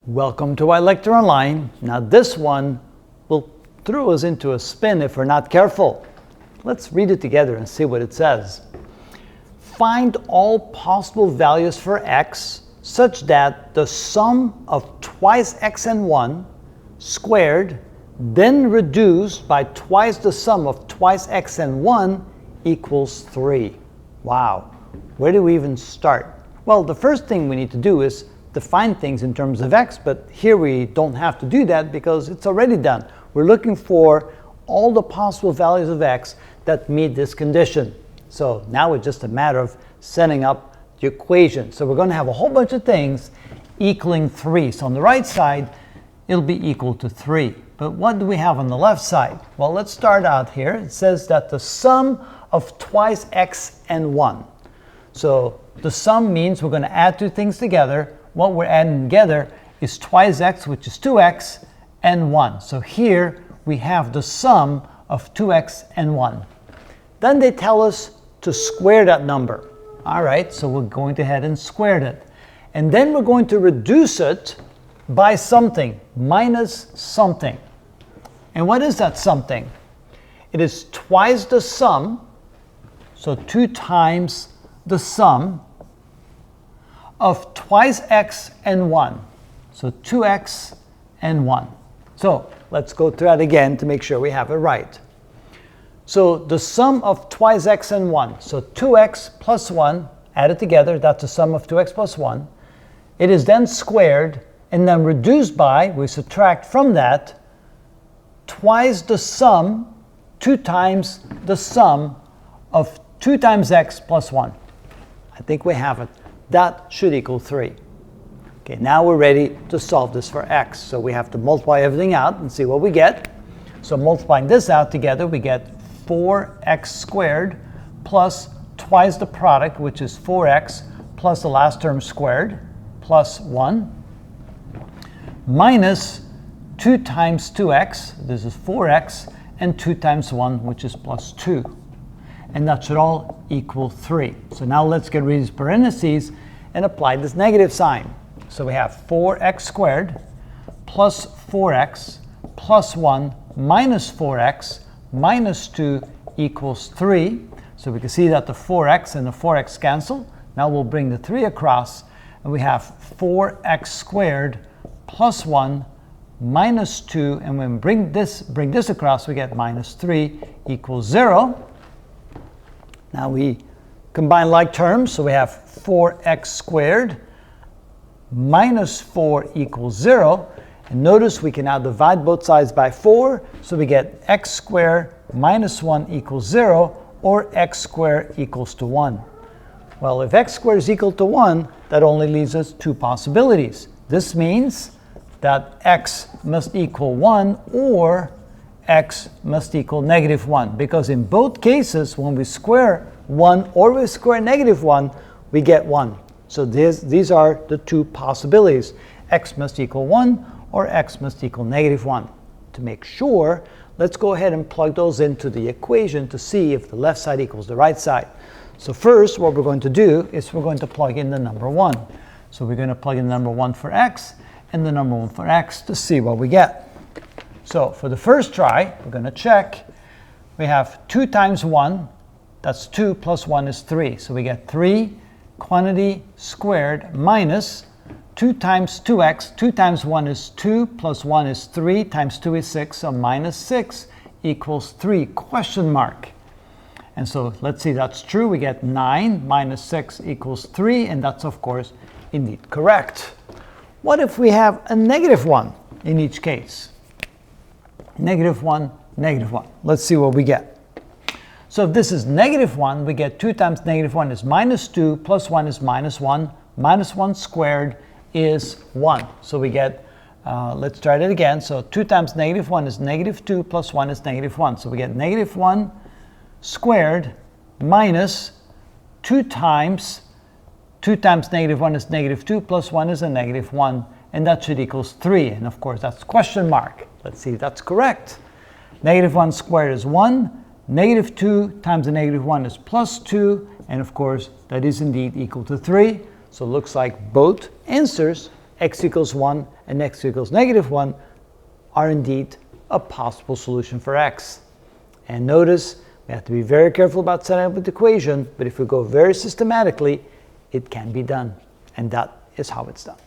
Welcome to iLecture Online. Now this one will throw us into a spin if we're not careful. Let's read it together and see what it says. Find all possible values for x such that the sum of twice x and 1 squared, then reduced by twice the sum of twice x and 1 equals 3. Wow, where do we even start? Well, the first thing we need to do is define things in terms of x, but here we don't have to do that because it's already done. We're looking for all the possible values of x that meet this condition. So now it's just a matter of setting up the equation. So we're going to have a whole bunch of things equaling 3. So on the right side, it'll be equal to 3. But what do we have on the left side? Well, let's start out here. It says that the sum of twice x and 1. So the sum means we're going to add two things together. What we're adding together is twice x, which is 2x, and 1. So here we have the sum of 2x and 1. Then they tell us to square that number. All right, so we're going to ahead and square it. And then we're going to reduce it by something, minus something. And what is that something? It is twice the sum, so 2 times the sum of twice x and 1. So 2x and 1. So let's go through that again to make sure we have it right. So the sum of twice x and 1. So 2x plus 1 added together, that's the sum of 2x plus 1. It is then squared and then reduced by, we subtract from that, twice the sum, 2 times the sum of 2 times x plus 1. I think we have it. That should equal 3. Okay, now we're ready to solve this for x. So we have to multiply everything out and see what we get. So multiplying this out together, we get 4x squared plus twice the product, which is 4x, plus the last term squared, plus 1, minus 2 times 2x, this is 4x, and 2 times 1, which is plus 2. And that should all equal 3. So now let's get rid of these parentheses and apply this negative sign. So we have 4x squared plus 4x plus 1 minus 4x minus 2 equals 3. So we can see that the 4x and the 4x cancel. Now we'll bring the 3 across, and we have 4x squared plus 1 minus 2, and when we bring this across, we get minus 3 equals 0. Now we combine like terms, so we have 4x squared minus 4 equals 0. And notice we can now divide both sides by 4, so we get x squared minus 1 equals 0, or x squared equals to 1. Well, if x squared is equal to 1, that only leaves us two possibilities. This means that x must equal 1, or x must equal negative 1, because in both cases, when we square 1 or we square negative 1, we get 1. So these are the two possibilities. X must equal 1 or x must equal negative 1. To make sure, let's go ahead and plug those into the equation to see if the left side equals the right side. So first, what we're going to do is we're going to plug in the number 1. So we're going to plug in the number 1 for x and the number 1 for x to see what we get. So for the first try, we're going to check. We have 2 times 1, that's 2 plus 1 is 3. So we get 3 quantity squared minus 2 times 2x. 2 times 1 is 2 plus 1 is 3 times 2 is 6. So minus 6 equals 3 question mark. And so let's see that's true. We get 9 minus 6 equals 3, and that's of course indeed correct. What if we have a negative 1 in each case? Negative 1, negative 1. Let's see what we get. So if this is negative 1, we get 2 times negative 1 is minus 2, plus 1 is minus 1. Minus 1 squared is 1. So we get, let's try that again. So 2 times negative 1 is negative 2, plus 1 is negative 1. So we get negative 1 squared minus 2 times negative 1 is negative 2, plus 1 is a negative 1. And that should equals 3. And of course, that's question mark. Let's see if that's correct. Negative 1 squared is 1. Negative 2 times the negative 1 is plus 2. And of course, that is indeed equal to 3. So it looks like both answers x equals 1 and x equals negative 1 are indeed a possible solution for x. And notice, we have to be very careful about setting up the equation, but if we go very systematically, it can be done. And that is how it's done.